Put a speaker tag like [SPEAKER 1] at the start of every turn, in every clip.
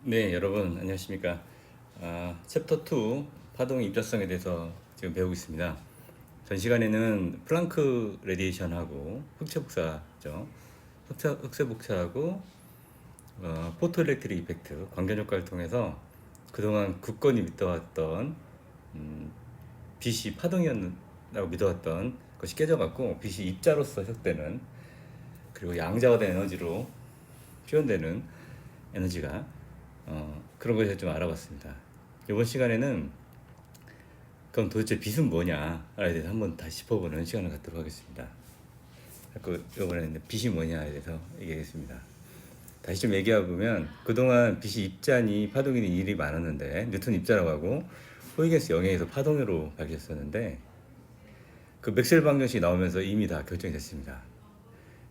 [SPEAKER 1] 네, 여러분 안녕하십니까? 챕터 2 파동의 입자성에 대해서 지금 배우고 있습니다. 전 시간에는 플랑크 레디에이션하고 흑체 복사죠. 흑체 복사하고 포토엘렉트릭 이펙트 광견 효과를 통해서 그동안 굳건히 믿어왔던 빛이 파동이었다고 믿어왔던 것이 깨져갖고 빛이 입자로서 해석되는, 그리고 양자화된 에너지로 표현되는 에너지가 그런 것에 좀 알아봤습니다. 이번 시간에는 그럼 도대체 빛은 뭐냐에 대해서 한번 다시 짚어보는 시간을 갖도록 하겠습니다. 이번에는 빛이 뭐냐에 대해서 얘기하겠습니다. 다시 좀 얘기해 보면, 그동안 빛이 입자니 파동이니 일이 많았는데 뉴턴 입자라고 하고 huygens 영역에서 파동으로 밝혀졌었는데, 그 맥스웰 방정식이 나오면서 이미 다 결정이 됐습니다.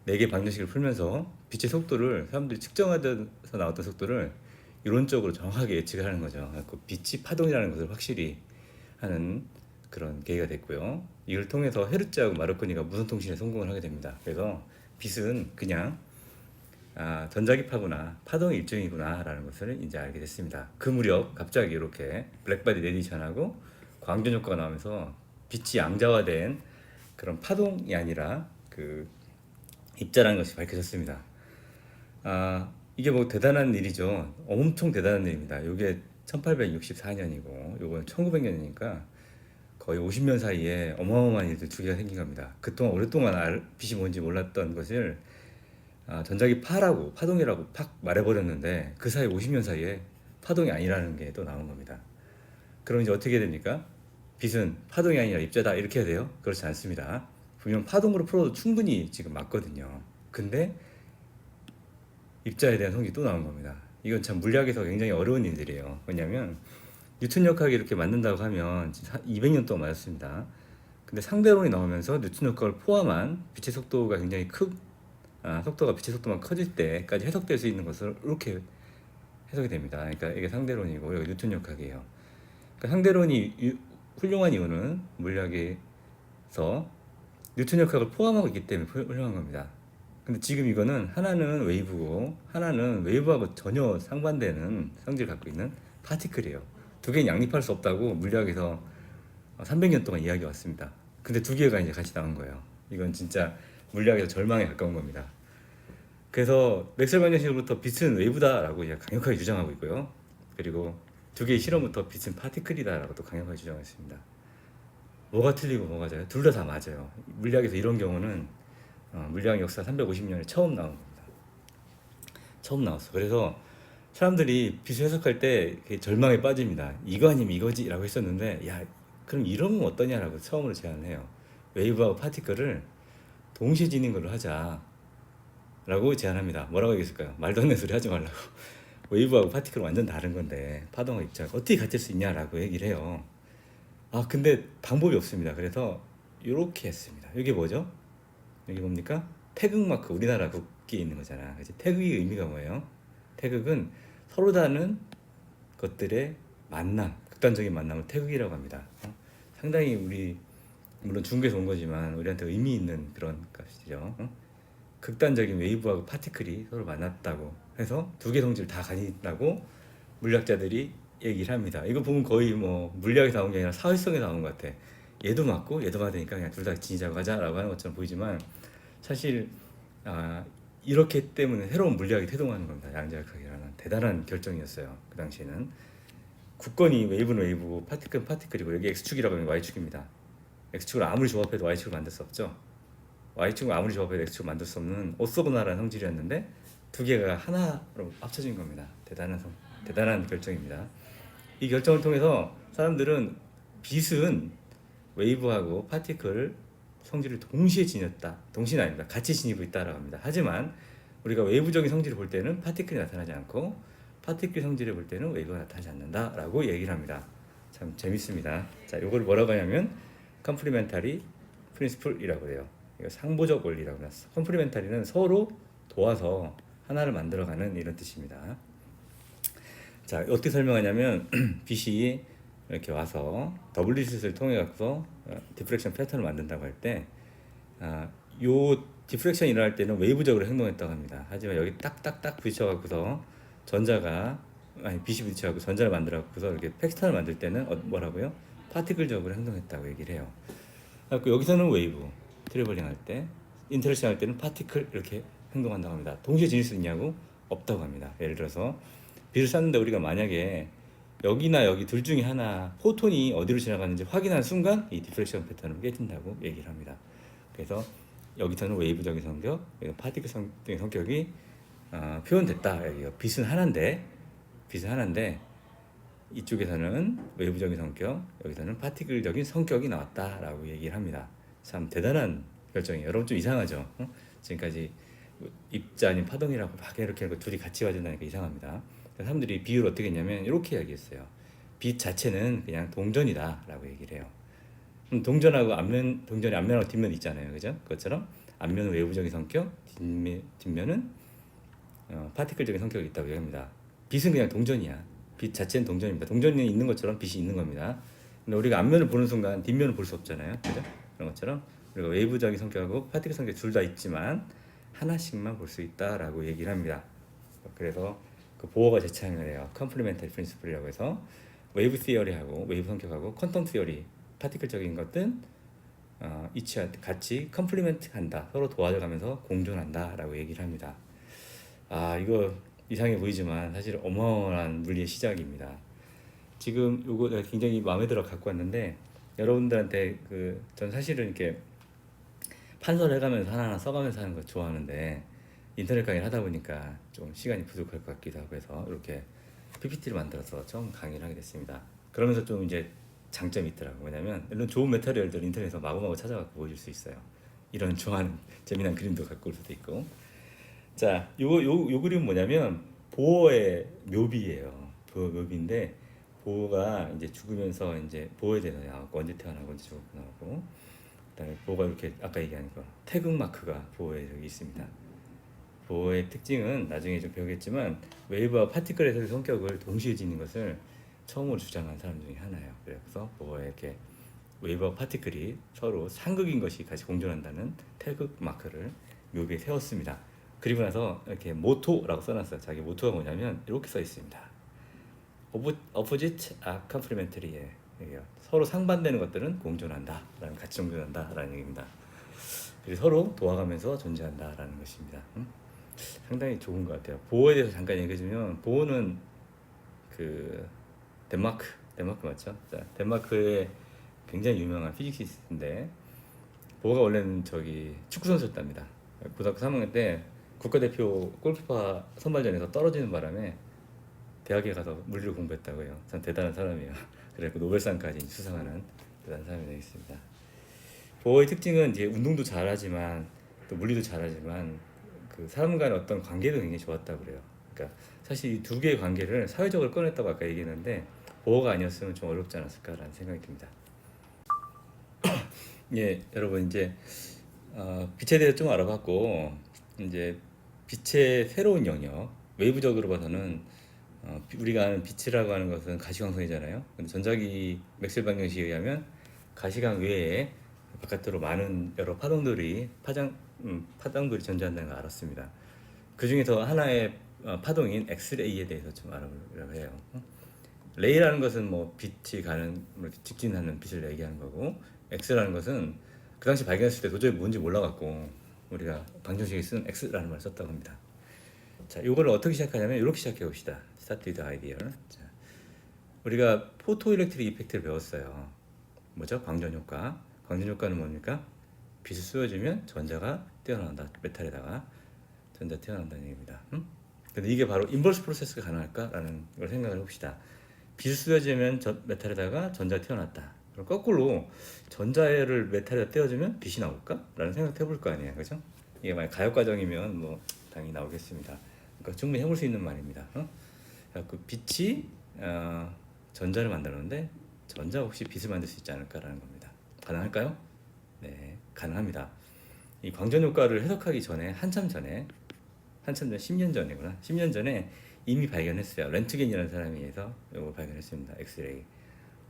[SPEAKER 1] 4개 방정식을 풀면서 빛의 속도를, 사람들이 측정하면서 나왔던 속도를 이론적으로 정확하게 예측을 하는 거죠. 그 빛이 파동이라는 것을 확실히 하는 그런 계기가 됐고요. 이걸 통해서 헤르츠하고 마르코니가 무선통신에 성공을 하게 됩니다. 그래서 빛은 그냥 전자기파구나 파동의 일종이구나 라는 것을 이제 알게 됐습니다. 그 무렵 갑자기 이렇게 블랙바디 레디션하고 광전 효과가 나오면서 빛이 양자화된 그런 파동이 아니라 그 입자라는 것이 밝혀졌습니다. 이게 뭐 대단한 일이죠. 엄청 대단한 일입니다. 이게 1864년이고 요건 1900년이니까 거의 50년 사이에 어마어마한 일들 두 개가 생긴 겁니다. 그동안 오랫동안 빛이 뭔지 몰랐던 것을 전자기파라고, 파동이라고 팍 말해버렸는데, 그 사이 50년 사이에 파동이 아니라는 게 또 나온 겁니다. 그럼 이제 어떻게 됩니까? 빛은 파동이 아니라 입자다 이렇게 해야 돼요? 그렇지 않습니다. 분명 파동으로 풀어도 충분히 지금 맞거든요. 근데 입자에 대한 성질이 또 나온 겁니다. 이건 참 물리학에서 굉장히 어려운 일들이에요. 왜냐하면 뉴턴 역학이 이렇게 맞는다고 하면 200년 동안 맞았습니다. 근데 상대론이 나오면서 뉴턴 역학을 포함한 빛의 속도가 굉장히 속도가 빛의 속도만 커질 때까지 해석될 수 있는 것을 이렇게 해석이 됩니다. 그러니까 이게 상대론이고 여기 뉴턴 역학이에요. 그러니까 상대론이 훌륭한 이유는 물리학에서 뉴턴 역학을 포함하고 있기 때문에 훌륭한 겁니다. 근데 지금 이거는 하나는 웨이브고 하나는 웨이브하고 전혀 상반되는 성질을 갖고 있는 파티클이에요. 두 개는 양립할 수 없다고 물리학에서 300년 동안 이야기 왔습니다. 근데 두 개가 이제 같이 나온 거예요. 이건 진짜 물리학에서 절망에 가까운 겁니다. 그래서 맥스웰 방정식으로부터 빛은 웨이브다라고 이제 강력하게 주장하고 있고요. 그리고 두 개의 실험부터 빛은 파티클이다라고 또 강력하게 주장했습니다. 뭐가 틀리고 뭐가 맞아요? 둘 다 맞아요. 물리학에서 이런 경우는 물리학 역사 350년에 처음 나온 겁니다. 처음 나왔어. 그래서 사람들이 빛을 해석할 때 절망에 빠집니다. 이거 아니면 이거지 라고 했었는데, 야 그럼 이러면 어떠냐라고 처음으로 제안을 해요. 웨이브하고 파티클을 동시에 지닌 걸로 하자 라고 제안합니다. 뭐라고 얘기했을까요? 말도 안 되는 소리 하지 말라고. 웨이브하고 파티클은 완전 다른 건데 파동과 입자가 어떻게 같을 수 있냐라고 얘기를 해요. 근데 방법이 없습니다. 그래서 이렇게 했습니다. 이게 뭐죠? 여기 뭡니까? 태극 마크, 우리나라 국기에 있는 거잖아. 그치? 태극의 의미가 뭐예요? 태극은 서로 다른 것들의 만남, 극단적인 만남을 태극이라고 합니다. 상당히 우리, 물론 중국에서 온 거지만 우리한테 의미 있는 그런 값이죠. 극단적인 웨이브하고 파티클이 서로 만났다고 해서 두 개 성질을 다 가진다고 물리학자들이 얘기를 합니다. 이거 보면 거의 뭐 물리학에서 나온 게 아니라 사회성에서 나온 것 같아. 얘도 맞고 얘도 맞으니까 그냥 둘 다 지니자고 하자라고 하는 것처럼 보이지만, 사실 이렇기 때문에 새로운 물리학이 태동하는 겁니다. 양자역학이라는 대단한 결정이었어요. 그 당시에는 굳건히 웨이브는 웨이브고 파티클은 파티클이고, 여기 x축이라고 하면 y축입니다. x축을 아무리 조합해도 y축을 만들 수 없죠. y축을 아무리 조합해도 x축을 만들 수 없는 오소고나라는 성질이었는데 두 개가 하나로 합쳐진 겁니다. 대단한 결정입니다. 이 결정을 통해서 사람들은 빛은 웨이브하고 파티클 성질을 동시에 지녔다. 동시는 아닙니다. 같이 지니고 있다라고 합니다. 하지만 우리가 웨이브적인 성질을 볼 때는 파티클이 나타나지 않고 파티클 성질을 볼 때는 웨이브가 나타나지 않는다라고 얘기를 합니다. 참 재밌습니다. 자, 이걸 뭐라고 하냐면 컴플리멘타리 프린시플이라고 해요. 이거 상보적 원리라고 해놨어. 컴플리멘타리는 서로 도와서 하나를 만들어가는 이런 뜻입니다. 자, 어떻게 설명하냐면 빛이 이렇게 와서 WDC를 통해 갖고 디프렉션 패턴을 만든다고 할 때, 요 디프렉션이 일어날 때는 웨이브적으로 행동했다고 합니다. 하지만 여기 딱딱딱 부딪혀 갖고서 전자가 아니 빛이 부딪혀갖고 전자를 만들어갖고서 이렇게 팩스턴을 만들 때는 뭐라고요? 파티클적으로 행동했다고 얘기를 해요. 그래서 여기서는 웨이브, 트래블링 할 때, 인터랙션 할 때는 파티클 이렇게 행동한다고 합니다. 동시에 지닐 수 있냐고? 없다고 합니다. 예를 들어서 빛을 쐈는데 우리가 만약에 여기나 여기 둘 중에 하나 포톤이 어디로 지나가는지 확인하는 순간 이 디프렉션 패턴을 깨진다고 얘기를 합니다. 그래서 여기서는 웨이브적인 성격, 파티클적인 성격이 표현됐다. 여기요. 빛은 하나인데 이쪽에서는 외부적인 성격, 여기서는 파티클적인 성격이 나왔다라고 얘기를 합니다. 참 대단한 결정이에요. 여러분 좀 이상하죠? 지금까지 입자 아닌 파동이라고 막 이렇게 둘이 같이 와준다니까 이상합니다. 사람들이 비유를 어떻게 했냐면 이렇게 이야기했어요. 빛 자체는 그냥 동전이다라고 얘기를 해요. 동전하고 동전이 앞면하고 뒷면 있잖아요, 그죠? 그것처럼 앞면은 외부적인 성격, 뒷면은 파티클적인 성격이 있다고 얘기합니다. 빛은 그냥 동전이야. 빛 자체는 동전입니다. 동전이 있는 것처럼 빛이 있는 겁니다. 근데 우리가 앞면을 보는 순간 뒷면을 볼 수 없잖아요, 그죠? 그런 것처럼 우리가 외부적인 성격하고 파티클 성격 둘 다 있지만 하나씩만 볼 수 있다라고 얘기를 합니다. 그래서 그 보어가 제창을 해요. 컴플리멘터리 프린시플이라고 해서 웨이브 시어리하고 웨이브 성격하고 퀀텀 시어리 파티클적인 것들은 같이 컴플리멘트 한다. 서로 도와줘가면서 공존한다라고 얘기를 합니다. 이거 이상해 보이지만 사실 어마어마한 물리의 시작입니다. 지금 요거 내가 굉장히 마음에 들어 갖고 왔는데 여러분들한테 전 사실은 이렇게 판서를 해가면서 하나하나 써가면서 하는 거 좋아하는데 인터넷 강의를 하다 보니까 좀 시간이 부족할 것 같기도 하고 해서 이렇게 PPT를 만들어서 처음 강의를 하게 됐습니다. 그러면서 좀 이제 장점이 있더라고요. 왜냐면 이런 좋은 메타리얼들 인터넷에서 마구마구 찾아갖고 보여줄 수 있어요. 이런 좋아하는 재미난 그림도 갖고 올 수도 있고. 자, 요 그림은 뭐냐면 보어의 묘비예요. 보어 묘비인데 보어가 이제 죽으면서 이제 보어에 대해서 나왔고 언제 태어나고 언제 죽었고 나오고 그다음에 보어가 이렇게 아까 얘기한 거 태극 마크가 보어에 여기 있습니다. 보어의 특징은 나중에 좀 배우겠지만 웨이브와 파티클의 성격을 동시에 지닌 것을 처음으로 주장한 사람 중에 하나예요. 그래서 보어에 이렇게 웨이브와 파티클이 서로 상극인 것이 같이 공존한다는 태극 마크를 묘비에 세웠습니다. 그리고 나서 이렇게 모토라고 써놨어요. 자기 모토가 뭐냐면 이렇게 써 있습니다. Opposite are complementary. 서로 상반되는 것들은 공존한다. 같이 공존한다라는 얘기입니다. 그래서 서로 도와가면서 존재한다라는 것입니다. 상당히 좋은 것 같아요. 보호에 대해서 잠깐 얘기해주면 보호는 그 덴마크 맞죠? 자, 덴마크의 굉장히 유명한 피직시스트인데 보호가 원래는 축구 선수였답니다. 고등학교 3학년 때 국가대표 골키퍼 선발전에서 떨어지는 바람에 대학에 가서 물리를 공부했다고 해요. 참 대단한 사람이에요. 그래서 노벨상까지 수상하는 대단한 사람이 되겠습니다. 보호의 특징은 이제 운동도 잘하지만 또 물리도 잘하지만 그 사람 간의 어떤 관계도 굉장히 좋았다고 그래요. 그러니까 사실 이 두 개의 관계를 사회적으로 꺼냈다고 아까 얘기했는데 보호가 아니었으면 좀 어렵지 않았을까라는 생각이 듭니다. 예, 여러분 이제 빛에 대해서 좀 알아봤고 이제 빛의 새로운 영역 외부적으로 봐서는 우리가 아는 빛이라고 하는 것은 가시광선이잖아요. 근데 전자기 맥스웰 방정식에 의하면 가시광 외에 바깥으로 많은 여러 파동들이 존재한다는 걸 알았습니다. 그 중에서 하나의 파동인 엑스레이에 대해서 좀 알아보려고 해요. 레이라는 것은 뭐 빛이 가는 직진하는 빛을 얘기하는 거고, X라는 것은 그 당시 발견했을 때 도저히 뭔지 몰라갖고 우리가 방정식에 쓰는 X라는 말을 썼다고 합니다. 자, 이거를 어떻게 시작하냐면 이렇게 시작해 봅시다. Start with idea. 자, 우리가 포토일렉트릭 이펙트를 배웠어요. 뭐죠? 광전 효과. 광전 효과는 뭡니까? 빛을 쏘여주면 전자가 튀어나온다. 메탈에다가 전자 튀어나온다는 얘기입니다. 근데 이게 바로 인버스 프로세스가 가능할까라는 걸 생각을 해봅시다. 빛을 쏘여주면 메탈에다가 전자가 튀어났다. 그럼 거꾸로 전자를 메탈에다 떼어주면 빛이 나올까? 라는 생각 해볼 거 아니에요. 그죠? 이게 만약 가역 과정이면 뭐 당연히 나오겠습니다. 그러니까 충분히 해볼 수 있는 말입니다. 그 빛이 전자를 만들었는데 전자 혹시 빛을 만들 수 있지 않을까라는 겁니다. 가능할까요? 네, 가능합니다. 이 광전 효과를 해석하기 전에 한참 전에 10년 전이구나. 10년 전에 이미 발견했어요. 렌트겐이라는 사람이 해서 이거 발견했습니다. 엑스레이.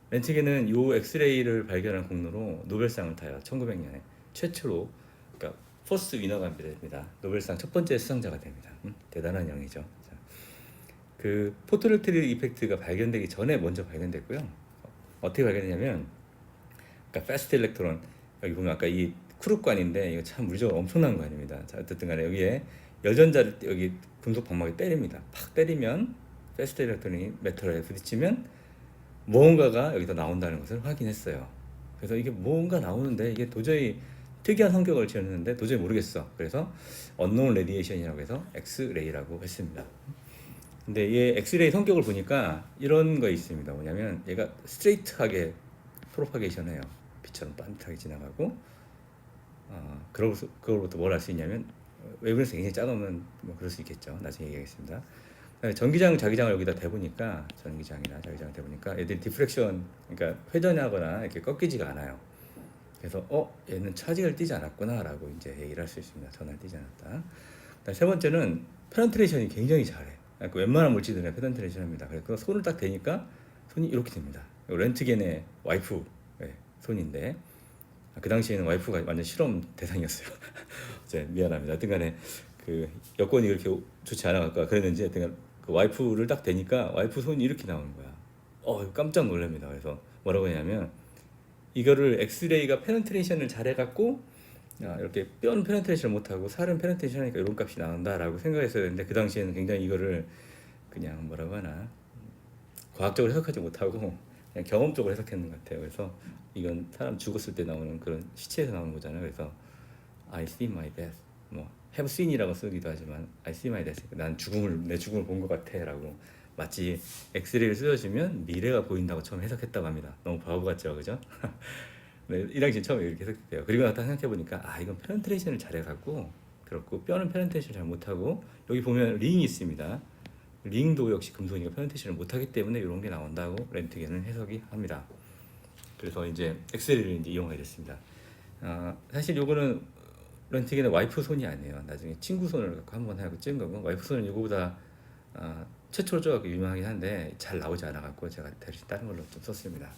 [SPEAKER 1] 렌트겐은 이 엑스레이를 발견한 공로로 노벨상을 타요. 1900년에 최초로, 그러니까 퍼스트 위너가 됩니다. 노벨상 첫 번째 수상자가 됩니다. 대단한 영이죠. 자, 그 포토일렉트릭 이펙트가 발견되기 전에 먼저 발견됐고요. 어떻게 발견했냐면, 그러니까 패스트 일렉트론, 여기 보면 아까 이 쿠룹관인데 이거 참 물리적으로 엄청난 관입니다. 자, 어쨌든 간에 여기에 여전자를 여기 금속 방망이 때립니다. 팍 때리면 패스트 일렉트론이 메탈에 부딪히면 무언가가 여기서 나온다는 것을 확인했어요. 그래서 이게 뭔가 나오는데 이게 도저히 특이한 성격을 지었는데 도저히 모르겠어. 그래서 언노운 레디에이션이라고 해서 엑스레이라고 했습니다. 근데 이 엑스레이 성격을 보니까 이런 거 있습니다. 뭐냐면 얘가 스트레이트하게 프로파게이션해요. 빛처럼 반듯하게 지나가고, 그걸부터 뭘 할 수 있냐면, 웨이브렌스 굉장히 작으면 뭐 그럴 수 있겠죠. 나중에 얘기하겠습니다. 전기장, 자기장을 여기다 대보니까, 전기장이나 자기장을 대보니까 애들이 디프렉션, 그러니까 회전하거나 이렇게 꺾이지가 않아요. 그래서 얘는 차징을 띄지 않았구나라고 이제 얘기를 할 수 있습니다. 전화를 띄지 않았다. 세 번째는 페넌트레이션이 굉장히 잘해. 그러니까 웬만한 물질들은 페넌트레이션합니다. 그래서 손을 딱 대니까 손이 이렇게 됩니다. 렌트겐의 와이프 손인데, 그 당시에는 와이프가 완전 실험 대상이었어요. 이제 미안합니다. 하여튼간에 그 여건이 그렇게 좋지 않아갖고 그랬는지 하여튼 그 와이프를 딱 대니까 와이프 손이 이렇게 나오는 거야. 깜짝 놀랍니다. 그래서 뭐라고 했냐면, 이거를 엑스레이가 페넌트레이션을 잘해갖고 이렇게 뼈는 페넌트레이션을 못하고 살은 페넌트레이션 하니까 이런 값이 나온다라고 생각했어야 되는데, 그 당시에는 굉장히 이거를 그냥 뭐라고 하나 과학적으로 해석하지 못하고 그냥 경험적으로 해석했는 것 같아요. 그래서 이건 사람 죽었을 때 나오는 그런 시체에서 나오는 거잖아요. 그래서 I see my death, 뭐 have seen이라고 쓰기도 하지만 I see my death, 난 내 죽음을 본 것 같아라고, 마치 엑스레이를 쓰여주면 미래가 보인다고 처음 해석했다고 합니다. 너무 바보 같죠, 그죠? 네, 이 당시 처음에 이렇게 해석했대요. 그리고 나서 생각해 보니까 이건 페넌트레이션을 잘해갖고 그렇고, 뼈는 페넌트레이션을 잘 못하고, 여기 보면 링이 있습니다. 링도 역시 금속이니까 페넌트레이션을 못하기 때문에 이런 게 나온다고 렌트겐은 해석이 합니다. 그래서 이제 엑스레이를 이제 이용하게 됐습니다. 사실 요거는 렌트겐의 와이프 손이 아니에요. 나중에 친구 손을 갖고 한번 하고 찍은 거고, 와이프 손은 이거보다 최초로 쪼갖고 유명하긴 한데 잘 나오지 않아갖고 제가 대신 다른 걸로 좀 썼습니다.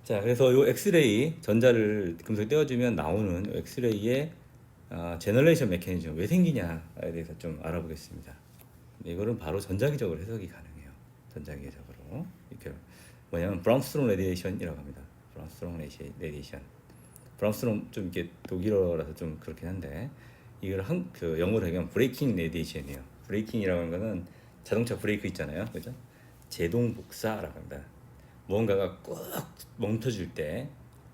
[SPEAKER 1] 자, 그래서 요 엑스레이 전자를 금속에 떼어주면 나오는 엑스레이의 제너레이션 메커니즘, 왜 생기냐에 대해서 좀 알아보겠습니다. 이거는 바로 전자기적으로 해석이 가능해요. 전자기적으로 이렇게 뭐냐면 브라운스트롬 레디에이션이라고 합니다. 브라운스트롬 레디에이션. 브라운스트롬 좀 이게 독일어라서 좀 그렇긴 한데, 이걸 그 영어로 하면 브레이킹 레디에이션이에요. 브레이킹이라고 하는 거는 자동차 브레이크 있잖아요, 그죠? 제동 복사라고 합니다. 무언가가 꾹 멈춰질 때,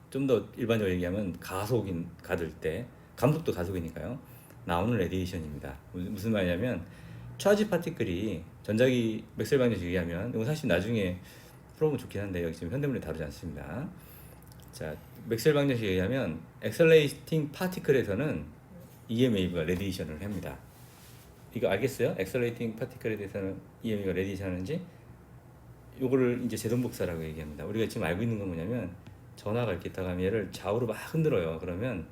[SPEAKER 1] 좀 더 일반적으로 얘기하면 가둘 때, 감속도 가속이니까요, 나오는 레디에이션입니다. 무슨 말이냐면, 차지 파티클이 전자기 맥스웰 방정식 얘기하면, 이건 사실 나중에 풀어보면 좋긴 한데 여기 지금 현대문에 다루지 않습니다. 자, 맥스웰 방정식 얘기하면 엑셀레이팅 파티클에서는 EMA가 레디에이션을 합니다. 이거 알겠어요? 엑셀레이팅 파티클에 대해서는 EMA가 레디에이션 하는지. 요거를 이제 제동복사라고 얘기합니다. 우리가 지금 알고 있는 건 뭐냐면, 전화가 이렇게 있다가 하면 얘를 좌우로 막 흔들어요. 그러면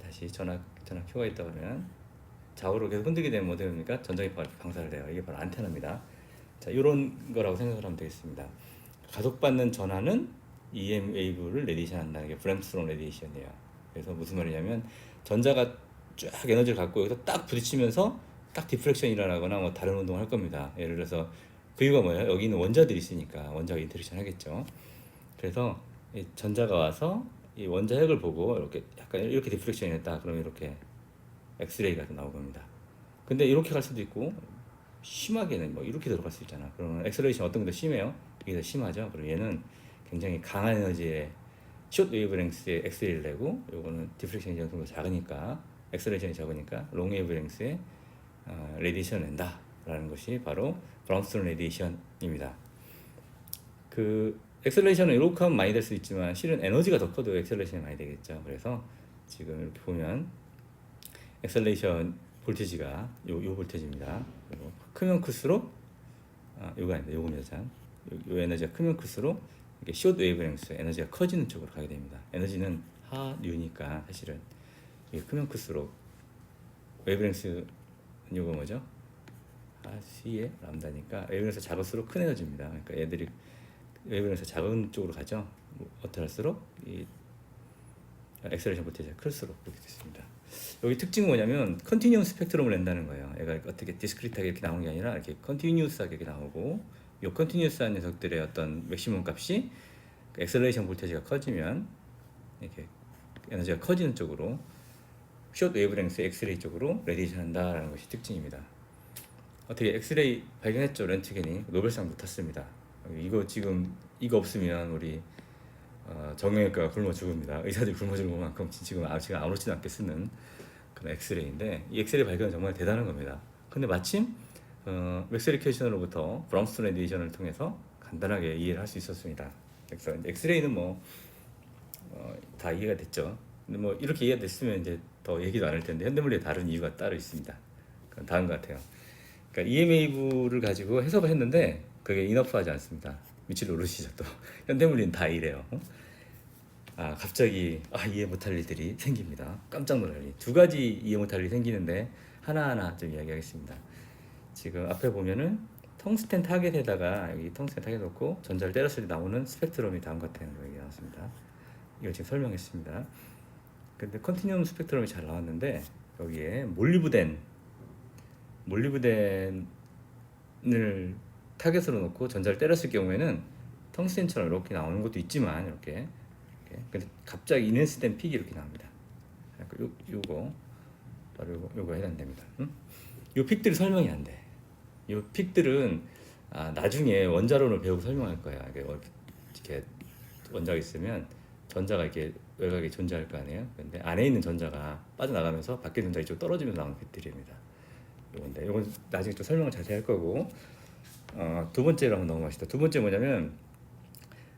[SPEAKER 1] 다시 전화 큐가 있다 그러면 좌우로 계속 흔들게 되면 뭐 됩니까? 전자기파가 방사를 해요. 이게 바로 안테나입니다. 자, 이런 거라고 생각을 하면 되겠습니다. 가속받는 전하는 EM 웨이브를 레디에이션 한다는 게 브램스트롬 레디에이션이에요. 그래서 무슨 말이냐면, 전자가 쫙 에너지를 갖고 여기서 딱 부딪히면서 딱 디프렉션이 일어나거나 뭐 다른 운동을 할 겁니다. 예를 들어서 그 이유가 뭐예요? 여기 있는 원자들이 있으니까 원자가 인터랙션 하겠죠. 그래서 이 전자가 와서 이 원자 핵을 보고 이렇게 약간 이렇게 디프렉션이 했다 그러면 이렇게 엑스레이가 나올 겁니다. 근데 이렇게 갈 수도 있고, 심하게는 뭐 이렇게 들어갈 수 있잖아. 그러면 엑셀레이션 어떤 게 더 심해요? 이게 더 심하죠. 그리고 얘는 굉장히 강한 에너지의 숏 웨이브랭스의 엑스레이를 내고, 요거는 디프렉션이 좀 더 작으니까, 엑셀레이션이 적으니까 롱 웨이브랭스의 레디에이션을 낸다라는 것이 바로 브라운스트롬 레디에이션입니다. 그 엑셀레이션은 이렇게 하면 많이 될 수 있지만 실은 에너지가 더 커도 엑셀레이션이 많이 되겠죠. 그래서 지금 이렇게 보면 엑셀레이션 볼테지가 요 볼테지입니다. 그리고 크면 클수록 요거 아닙니다. 요겁니다. 요 에너지가 크면 클수록 이게 숏 웨이브랭스 에너지가 커지는 쪽으로 가게 됩니다. 에너지는 하류니까 사실은 이게 크면 클수록 웨이브랭스 요거 뭐죠? C의 람다니까 웨이브랭스 작을수록 큰 에너지입니다. 그러니까 얘들이 웨이브랭스 작은 쪽으로 가죠. 어떻게 할수록 이 엑셀레이션 볼테지가 클수록 그렇게 됐습니다. 여기 특징은 뭐냐면 컨티뉴엄 스펙트럼을 낸다는 거예요. 얘가 어떻게 디스크리트하게 이렇게 나오는 게 아니라 이렇게 컨티뉴스하게 이렇게 나오고, 이 컨티뉴스한 녀석들의 어떤 맥시멈 값이 엑셀레이션 볼테이지가 커지면 이렇게 에너지가 커지는 쪽으로 숏 웨이브랭스 엑스레이 쪽으로 레디에이션 한다라는 것이 특징입니다. 어떻게 엑스레이 발견했죠? 렌트겐이 노벨상도 탔습니다. 이거 없으면 우리 정형외과가 굶어 죽습니다. 의사들이 굶어 죽을 만큼 지금 아무렇지도 않게 쓰는 그런 엑스레이인데, 이 엑스레이 발견은 정말 대단한 겁니다. 근데 마침 맥스리케이션으로부터 브람스톤 레디에이션을 통해서 간단하게 이해를 할 수 있었습니다. 그래서 엑스레이는 다 이해가 됐죠. 근데 이렇게 이해가 됐으면 이제 더 얘기도 안 할 텐데, 현대물리에 다른 이유가 따로 있습니다. 그건 다른 것 같아요. 그러니까 EMAV를 가지고 해석을 했는데 그게 이너프하지 않습니다. 미칠 노릇이죠. 또 현대물리는 다 이래요. 갑자기 이해 못할 일들이 생깁니다. 깜짝 놀랄 일. 두 가지 이해 못할 일이 생기는데 하나하나 좀 이야기하겠습니다. 지금 앞에 보면은 텅스텐 타겟에다가 여기 텅스텐 타겟 놓고 전자를 때렸을 때 나오는 스펙트럼이 다음과 같은 거 나왔습니다. 이걸 지금 설명했습니다. 근데 컨티뉴엄 스펙트럼이 잘 나왔는데 여기에 몰리브덴을 타겟으로 놓고 전자를 때렸을 경우에는 텅스텐처럼 이렇게 나오는 것도 있지만 이렇게. 근데 갑자기 인핸스된 픽이 이렇게 나옵니다. 요거 바로 요거 해당됩니다. 요 픽들이 설명이 안 돼. 요 픽들은 나중에 원자론을 배우고 설명할 거야. 이렇게 원자가 있으면 전자가 이렇게 외곽에 존재할 거 아니에요. 근데 안에 있는 전자가 빠져나가면서 밖에 전자 이쪽 떨어지면서 나오는 픽들입니다. 요건 나중에 좀 설명을 자세히 할 거고, 두 번째로 한번 넘어가시다. 두 번째 뭐냐면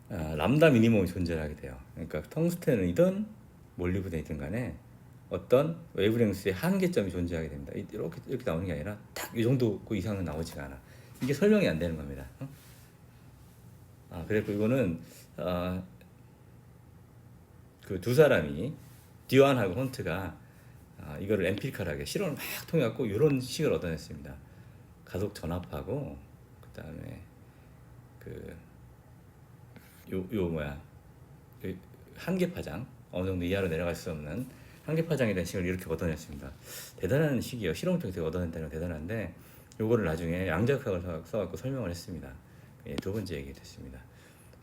[SPEAKER 1] 람다 미니멈이 존재하게 돼요. 그러니까 텅스텐이든 몰리브덴이든 간에 어떤 웨이브랭스의 한계점이 존재하게 됩니다. 이렇게 나오는 게 아니라 딱 이 정도 그 이상은 나오지가 않아. 이게 설명이 안 되는 겁니다. 그래서 이거는 그 두 사람이 디완하고 헌트가 이거를 엠피리컬하게 실험을 막 통해갖고 이런 식을 얻어냈습니다. 가속 전압하고 그 다음에 한계 파장, 어느 정도 이하로 내려갈 수 없는 한계 파장에 대한 식을 이렇게 얻어냈습니다. 대단한 식이에요. 실험을 통해서 얻어낸다는 건 대단한데, 요거를 나중에 양자역학을 써갖고 설명을 했습니다. 두 번째 얘기 됐습니다.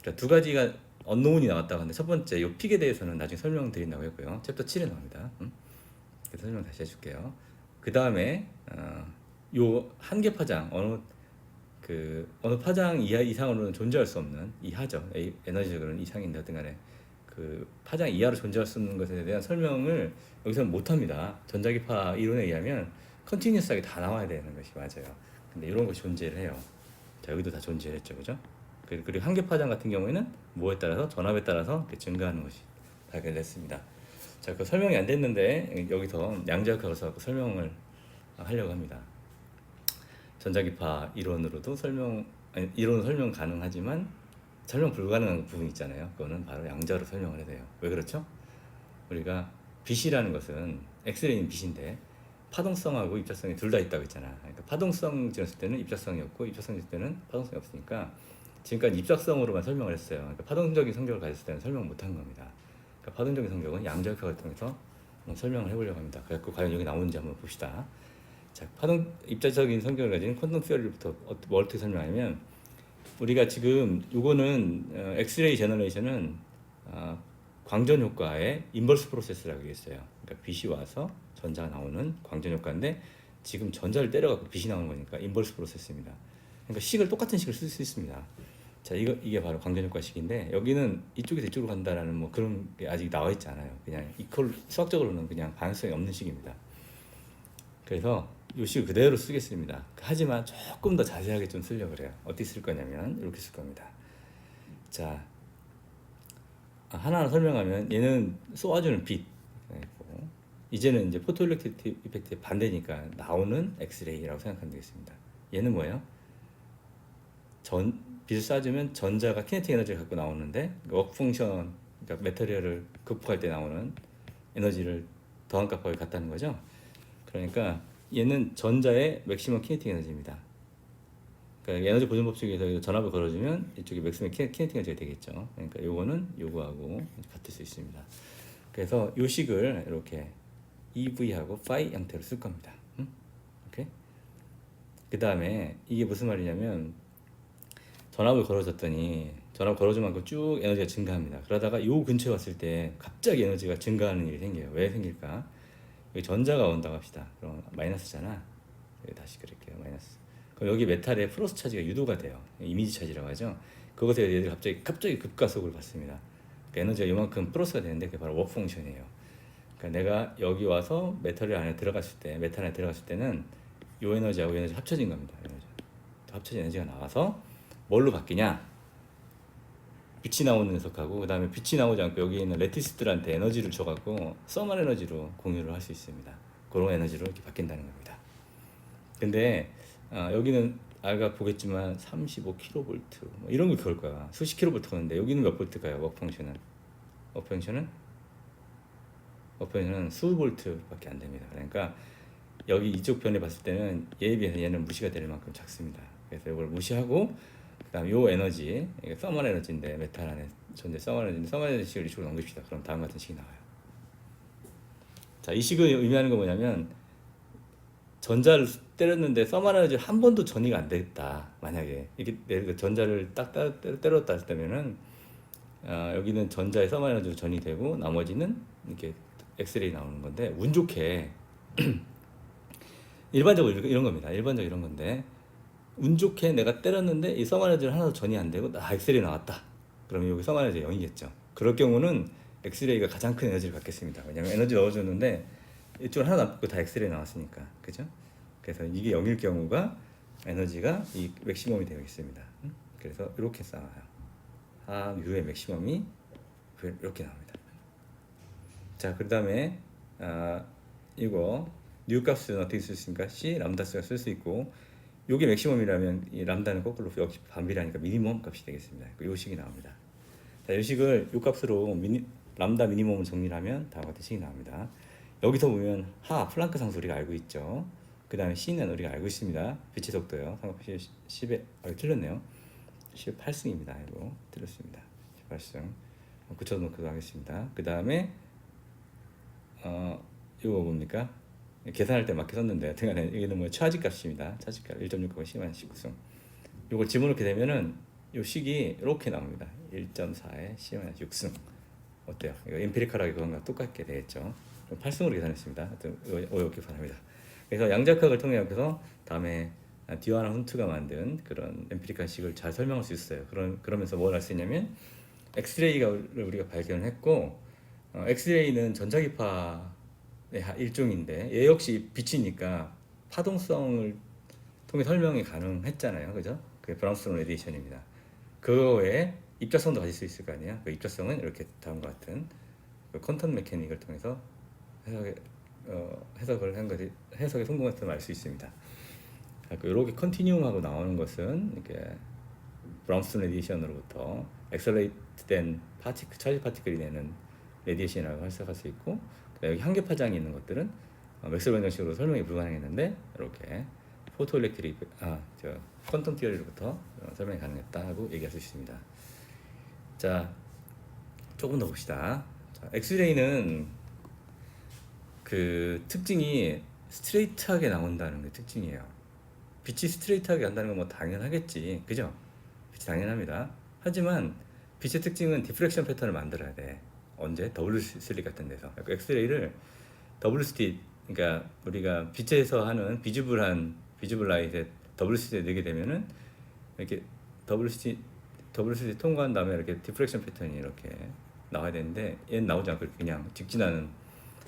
[SPEAKER 1] 그러니까 두 가지가 언노운이 나왔다고 하는데, 첫 번째 요 픽에 대해서는 나중에 설명드린다고 했고요. 챕터 7에 나옵니다. 그래서 설명 다시 해줄게요. 그 다음에 요 한계 파장, 어느 파장 이상으로는 존재할 수 없는 이하죠. 에너지적으로는 이상인데 어떤 간에 그 파장 이하로 존재할 수 없는 것에 대한 설명을 여기서는 못합니다. 전자기파 이론에 의하면 컨티뉴스하게 다 나와야 되는 것이 맞아요. 근데 이런 것이 존재를 해요. 자, 여기도 다 존재했죠, 그죠? 그리고 한계 파장 같은 경우에는 뭐에 따라서, 전압에 따라서 증가하는 것이 발견됐습니다. 자, 그 설명이 안 됐는데 여기서 양자역학을 써서 설명을 하려고 합니다. 전자기파 이론으로도 이론은 설명 가능하지만 설명 불가능한 부분이 있잖아요. 그거는 바로 양자로 설명을 해야 돼요. 왜 그렇죠? 우리가 빛이라는 것은 엑스레이는 빛인데 파동성하고 입자성이 둘 다 있다고 했잖아. 그러니까 파동성 지었을 때는 입자성이 없고 입자성 지었을 때는 파동성이 없으니까 지금까지 입자성으로만 설명을 했어요. 그러니까 파동적인 성격을 가졌을 때는 설명 못한 겁니다. 그러니까 파동적인 성격은 양자역학을 통해서 설명을 해보려고 합니다. 그래서 과연 여기 나오는지 한번 봅시다. 자, 입자적인 성격을 가진 퀀텀 티어리부터 어떻게 설명하냐면, 우리가 지금 요거는 엑스레이 제너레이션은 광전 효과의 인버스 프로세스라고 얘기했어요. 그러니까 빛이 와서 전자가 나오는 광전 효과인데, 지금 전자를 때려갖고 빛이 나오는 거니까 인버스 프로세스입니다. 그러니까 식을 똑같은 식을 쓸 수 있습니다. 자, 이게 바로 광전 효과식인데, 여기는 이쪽에서 이쪽으로 간다라는 그런 게 아직 나와 있지 않아요. 그냥 수학적으로는 그냥 방향성이 없는 식입니다. 그래서 이 식을 그대로 쓰겠습니다. 하지만 조금 더 자세하게 좀 쓰려고 그래요. 어떻게 쓸 거냐면 이렇게 쓸 겁니다. 자, 하나하나 설명하면, 얘는 쏘아주는 빛, 이제는 이제 포토일렉트릭 이펙트의 반대니까 나오는 엑스레이라고 생각하면 되겠습니다. 얘는 뭐예요? 빛을 쏴주면 전자가 키네틱 에너지를 갖고 나오는데, 워크 펑션, 그러니까 메터리얼을 극복할 때 나오는 에너지를 더한 값하고 같다는 거죠. 그러니까 얘는 전자의 맥시멈 키네틱 에너지입니다. 그러니까 에너지 보존 법칙에서 전압을 걸어주면 이쪽에 맥시멈 키네틱 에너지가 되겠죠. 그러니까 요거는 요거하고 같을 수 있습니다. 그래서 요 식을 이렇게 EV하고 phi 형태로 쓸 겁니다. 오케이? 그 다음에 이게 무슨 말이냐면 전압을 걸어줬더니 전압 걸어준 만큼 쭉 에너지가 증가합니다. 그러다가 요 근처에 왔을 때 갑자기 에너지가 증가하는 일이 생겨요. 왜 생길까? 여기 전자가 온다고 합시다. 그럼 마이너스잖아. 여기 다시 그릴게요. 마이너스. 그럼 여기 메탈의 플러스 차지가 유도가 돼요. 이미지 차지라고 하죠. 그것에 얘들이 갑자기 급가속을 받습니다. 그러니까 에너지가 이만큼 플러스가 되는데 그게 바로 워크 펑션이에요. 그러니까 내가 여기 와서 메탈 안에 들어갔을 때는 요 에너지하고 이 에너지 합쳐진 겁니다. 에너지. 합쳐진 에너지가 나와서 뭘로 바뀌냐? 빛이 나오는 녀석하고 그 다음에 빛이 나오지 않고 여기 있는 레티스들한테 에너지를 줘갖고 서멀 에너지로 공유를 할 수 있습니다. 그런 에너지로 이렇게 바뀐다는 겁니다. 근데 여기는 아까 보겠지만 35kV 뭐 이런 거 그럴 거야. 수십 킬로볼트 오는데 여기는 몇 볼트가요? 워크 펑션은 수 볼트밖에 안 됩니다. 그러니까 여기 이쪽 편에 봤을 때는 얘에 비해서 얘는 무시가 될 만큼 작습니다. 그래서 이걸 무시하고 그다음 요 에너지, 이게 서멀 에너지인데 메탈 안에 존재 서멀 에너지를 이쪽으로 넘깁시다. 그럼 다음 같은 식이 나와요. 자, 이 식을 의미하는 건 뭐냐면 전자를 때렸는데 서멀 에너지 한 번도 전이가 안 됐다. 만약에 이게 내가 전자를 딱 때렸다 했다면은 여기는 전자의 서멀 에너지로 전이 되고 나머지는 이렇게 엑스레이 나오는 건데 운 좋게 일반적으로 이런 겁니다. 일반적으로 이런 건데 운 좋게 내가 때렸는데 이 서멀 에너지를 하나도 전이 안 되고 엑스레이 나왔다. 그러면 여기 서멀 에너지 0이겠죠. 그럴 경우는 엑스레이가 가장 큰 에너지를 갖겠습니다. 왜냐면 에너지 넣어줬는데 이쪽 하나 남고 다 엑스레이 나왔으니까, 그죠? 그래서 이게 0일 경우가 에너지가 이 맥시멈이 되어 있습니다. 그래서 이렇게 쌓아요. U의 맥시멈이 이렇게 나옵니다. 자, 그 다음에 이거 뉴 값은 어떻게 쓸 수 있습니까? C 람다스가 쓸 수 있고, 요게 맥시멈이라면 이 람다는 거꾸로 역시 반비례하니까 미니멈 값이 되겠습니다. 요 식이 나옵니다. 자, 요 식을 요 값으로 람다 미니멈을 정리하면 다음과 같은 식이 나옵니다. 여기서 보면 플랑크 상수 우리가 알고 있죠. 그 다음에 C는 우리가 알고 있습니다. 빛의 속도요. 상관없이 10에 틀렸네요. 18승입니다. 이거 틀렸습니다. 18승 붙여놓고 하겠습니다. 그 다음에 이거 뭡니까? 계산할 때 맞게 썼는데 하여튼간에 여기는 뭐 차지 값입니다. 차지 값 1.6하고 C-19승. 이걸 집어넣게 되면은 이 식이 이렇게 나옵니다. 1.4에 C-6승. 어때요? 이거 엠피리컬하게 그건가 똑같게 되겠죠. 8승으로 계산했습니다. 하여튼 어렵게 바랍니다. 그래서 양자역학을 통해 여기서 다음에 디오아나 훈트가 만든 그런 엠피리컬 식을 잘 설명할 수 있어요. 그러면서 뭘 할 수 있냐면 엑스레이를 우리가 발견했고, 엑스레이는 전자기파의 일종인데 얘 역시 빛이니까 파동성을 통해 설명이 가능했잖아요. 그죠? 그게 브라운스톤 레디에이션입니다. 그거에 입자성도 가질 수 있을 거 아니에요. 그 입자성은 이렇게 다음과 같은 그 퀀텀 메커닉을 통해서 해석을 한 것이 해석에 성공했음을 알 수 있습니다. 이렇게 컨티뉴움하고 나오는 것은 이렇게 브라운스톤 레디에이션으로부터 엑셀레이트된 차지 파티클이 내는 레디에이션이라고 해석할 수 있고, 여기 한계 파장이 있는 것들은 맥스웰 방정식으로 설명이 불가능했는데 이렇게 포토일렉트릭 퀀텀 티어리로부터 설명이 가능했다 하고 얘기할 수 있습니다. 자, 조금 더 봅시다. 자, 엑스레이는 그 특징이 스트레이트하게 나온다는 게 특징이에요. 빛이 스트레이트하게 간다는 건 뭐 당연하겠지, 그죠? 빛이 당연합니다. 하지만 빛의 특징은 디프렉션 패턴을 만들어야 돼. 언제? WST 같은 데서. 엑스레이를 WST, 그러니까 우리가 빛에서 하는 비주블 라이트에 WST에 넣게 되면은 이렇게 WST 통과한 다음에 이렇게 디프렉션 패턴이 이렇게 나와야 되는데 얘는 나오지 않고 그냥 직진하는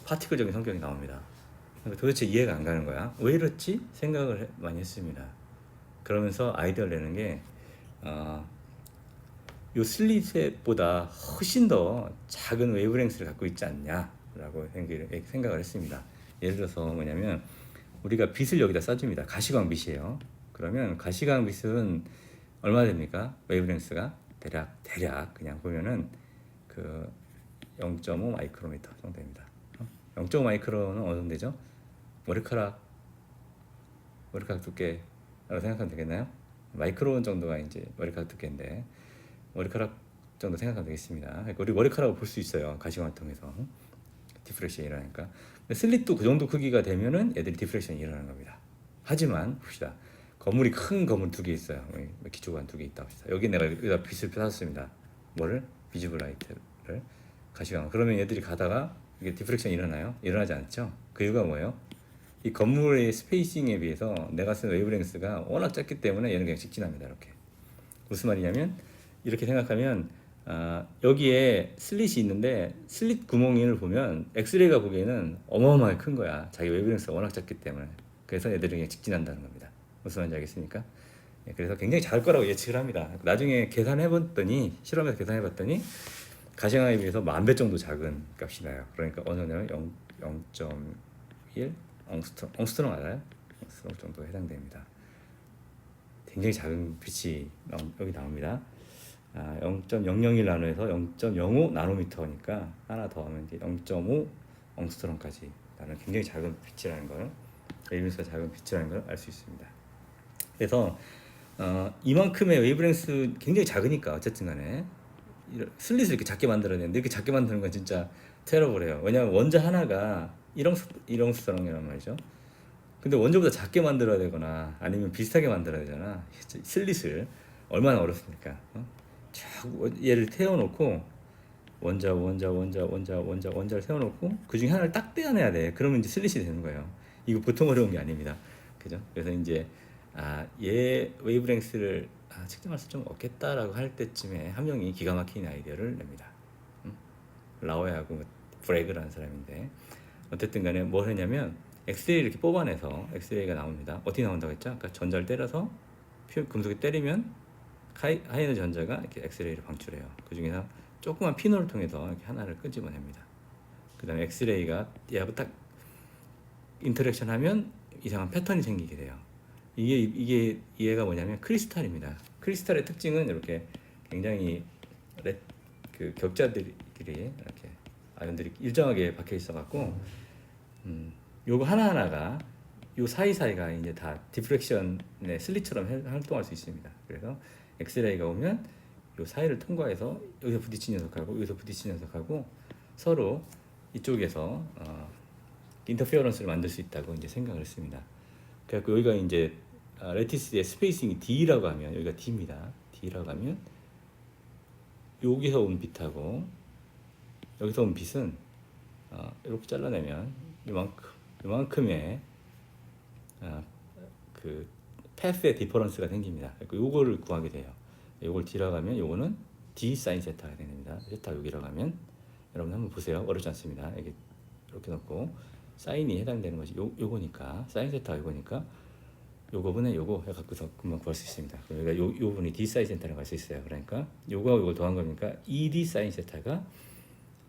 [SPEAKER 1] 파티클적인 성격이 나옵니다. 그러니까 도대체 이해가 안 가는 거야. 왜 이렇지? 생각을 많이 했습니다. 그러면서 아이디어를 내는 게 요 슬릿보다 훨씬 더 작은 웨이브랭스를 갖고 있지 않냐라고 생각을 했습니다. 예를 들어서 뭐냐면 우리가 빛을 여기다 쏴줍니다. 가시광빛이에요. 그러면 가시광빛은 얼마 됩니까? 웨이브랭스가 대략 그냥 보면은 그 0.5 마이크로미터 정도 됩니다. 0.5 마이크로는 어느 정도 되죠? 머리카락 두께라고 생각하면 되겠나요? 마이크론 정도가 이제 머리카락 두께인데 머리카락 정도 생각하면 되겠습니다. 그러니까 우리 머리카락을 볼 수 있어요. 가시광을 통해서. 디프렉션이 일어나니까. 슬릿도 그 정도 크기가 되면은 애들이 디프렉션이 일어나는 겁니다. 하지만 봅시다. 건물이 큰 건물 두 개 있어요. 기초관 두 개 있다 봅시다. 여기 내가 여기다 빛을 펴놨습니다. 뭐를? 비지블 라이트를 가시광. 그러면 얘들이 가다가 이게 디프렉션이 일어나요? 일어나지 않죠? 그 이유가 뭐예요? 이 건물의 스페이싱에 비해서 내가 쓴 웨이브랭스가 워낙 작기 때문에 얘는 그냥 직진합니다. 이렇게. 무슨 말이냐면 이렇게 생각하면 여기에 슬릿이 있는데 슬릿 구멍을 보면 엑스레이가 보기에는 어마어마하게 큰 거야. 자기 웨이브랭스가 워낙 작기 때문에. 그래서 얘들이 그냥 직진한다는 겁니다. 무슨 말인지 알겠습니까? 그래서 굉장히 작을 거라고 예측을 합니다. 나중에 계산해봤더니 실험에서 계산해봤더니 가시광에 비해서 10,000배 정도 작은 값이 나요. 그러니까 어느 정도면 0.1 엉스트롱 알아요? 엉스트롱 정도 해당됩니다. 굉장히 작은 빛이 여기 나옵니다. 0.001 나노에서 0.05 나노미터니까 하나 더 하면 이제 0.5 엉스트롱까지 나는 굉장히 작은 빛이라는 걸, 웨이브랭스가 작은 빛이라는 걸 알 수 있습니다. 그래서 이만큼의 웨이브랭스 굉장히 작으니까 어쨌든 간에 슬릿을 이렇게 작게 만들어야 되는데 이렇게 작게 만드는 건 진짜 테러블해요. 왜냐하면 원자 하나가 1엉스트롱이란 말이죠. 근데 원자보다 작게 만들어야 되거나 아니면 비슷하게 만들어야 되잖아. 슬릿을 얼마나 어렵습니까? 얘를 태워놓고 원자를 세워놓고 그 중에 하나를 딱 떼어내야 돼. 그러면 이제 슬릿이 되는 거예요. 이거 보통 어려운 게 아닙니다. 그죠? 그래서 이제 얘 웨이브랭스를 측정할 수 좀 없겠다라고 할 때쯤에 한 명이 기가 막힌 아이디어를 냅니다. 라오야하고 브래그라는 사람인데 어쨌든 간에 뭘 했냐면 엑스레이를 이렇게 뽑아내서 엑스레이가 나옵니다. 어떻게 나온다고 했죠? 아까 전자를 때려서 금속에 때리면 하이에너지 전자가 이렇게 엑스레이를 방출해요. 그 중에서 조그만 피노를 통해서 이렇게 하나를 끄집어냅니다. 그 다음에 엑스레이가 얘하고 딱 인터랙션 하면 이상한 패턴이 생기게 돼요. 이게 얘가 뭐냐면 크리스탈입니다. 크리스탈의 특징은 이렇게 굉장히 그 격자들이 이렇게 아연들이 일정하게 박혀 있어 갖고 요거 하나하나가 요 사이사이가 이제 다 디프렉션의 슬릿처럼 활동할 수 있습니다. 그래서 엑스레이가 오면 요 사이를 통과해서 여기서 부딪힌 녀석하고 여기서 부딪힌 녀석하고 서로 이쪽에서 인터페어런스를 만들 수 있다고 이제 생각을 했습니다. 그래서 여기가 이제 레티스의 스페이싱이 D라고 하면 여기가 D입니다. D라고 하면 여기서 온 빛하고 여기서 온 빛은 이렇게 잘라내면 이만큼의 그 패스의 디퍼런스가 생깁니다. 요거를 구하게 돼요. 요걸 D라고 하면 요거는 D 사인 세타가 됩니다. 세타 여기라고 하면 여러분 한번 보세요. 어렵지 않습니다. 이렇게 놓고 사인이 해당되는 것이 요거니까 사인 세타가 요거니까 요거분의 요거 해갖고서 금방 구할 수 있습니다. 그러니까 요 분이 D 사인 세타라고 할 수 있어요. 그러니까 요거하고 요걸 더한 거니까 ED 사인 세타가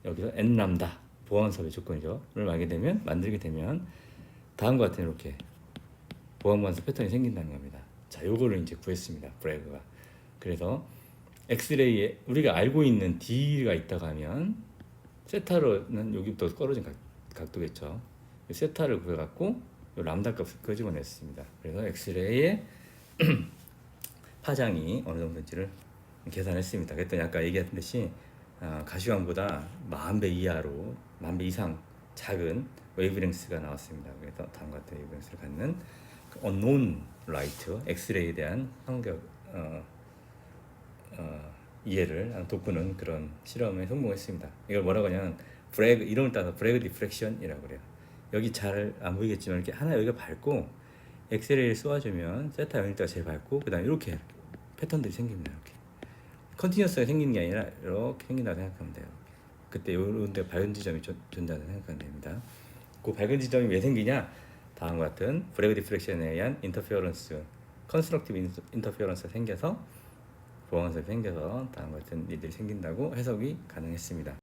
[SPEAKER 1] 여기서 N 람다 보완섭의 조건이죠. 를 만들게 되면 다음과 같은 이렇게 보완관수 패턴이 생긴다는 겁니다. 자, 요거를 이제 구했습니다. 브래그가. 그래서 엑스레이에 우리가 알고 있는 D가 있다고 하면 세타로는 여기부터 떨어진 각도겠죠. 세타를 구해갖고 요 람다 값을 끄집어냈습니다. 그래서 엑스레이의 파장이 어느 정도인지를 계산했습니다. 그랬더니 아까 얘기했듯이 가시광보다 10,000배 이하로 10,000배 이상 작은 웨이브랭스가 나왔습니다. 그래서 다음과 같은 웨이브랭스를 갖는 unknown light, 엑스레이에 대한 성격 이해를 돋구는 그런 실험에 성공했습니다. 이걸 뭐라고 하냐면 브래그, 이름을 따서 브래그 디프렉션이라고 그래요. 여기 잘 안 보이겠지만 이렇게 하나 여기가 밝고 엑스레이를 쏘아주면 세타 영역대가 제일 밝고 그 다음에 이렇게 패턴들이 생깁니다. 이렇게 컨티뉴어스가 생기는 게 아니라 이렇게 생긴다고 생각하면 돼요. 그때 이런 데 밝은 지점이 존재한다고 생각하면 됩니다. 그 밝은 지점이 왜 생기냐? 다음과 같은 브래그 디프렉션에 의한 인터페어런스, 컨스트럭티브 인터페어런스가 생겨서 보완설이 생겨서 다음과 같은 일들이 생긴다고 해석이 가능했습니다.